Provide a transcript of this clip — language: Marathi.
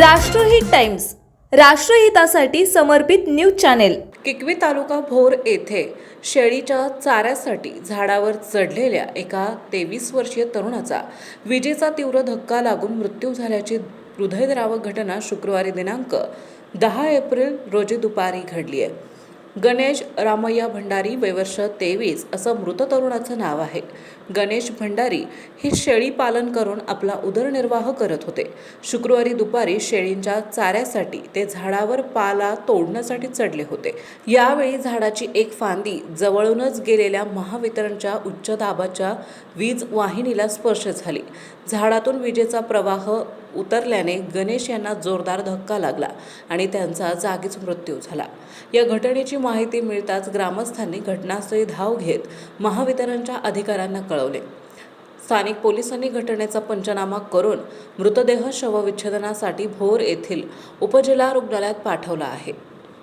राष्ट्रहित टाइम्स, राष्ट्रहितासाठी समर्पित न्यूज चॅनेल। किकवी तालुका भोर येथे शेळीच्या चाऱ्यासाठी झाडावर चढलेल्या एका 23 वर्षीय तरुणाचा विजेचा तीव्र धक्का लागून मृत्यू झाल्याची हृदयद्रावक घटना शुक्रवारी दिनांक 10 एप्रिल रोजी दुपारी घडली आहे। गणेश रामय्या भंडारी वयवर्ष 23 असं मृत तरुणाचं नाव आहे। गणेश भंडारी हे शेळी पालन करून आपला उदरनिर्वाह करत होते। शुक्रवारी दुपारी शेळींच्या चाऱ्यासाठी ते झाडावर पाला तोडण्यासाठी चढले होते। यावेळी झाडाची एक फांदी जवळूनच गेलेल्या महावितरणच्या उच्च दाबाच्या वीज वाहिनीला स्पर्श झाली। झाडातून विजेचा प्रवाह उतरल्याने गणेश यांना जोरदार धक्का लागला आणि त्यांचा जागीच मृत्यू झाला। या घटनेची माहिती मिळताच ग्रामस्थांनी घटनास्थळी धाव घेत महावितरणच्या अधिकाऱ्यांना कळवले। स्थानिक पोलिसांनी घटनेचा पंचनामा करून मृतदेह शवविच्छेदनासाठी भोर येथील उपजिल्हा रुग्णालयात पाठवला आहे।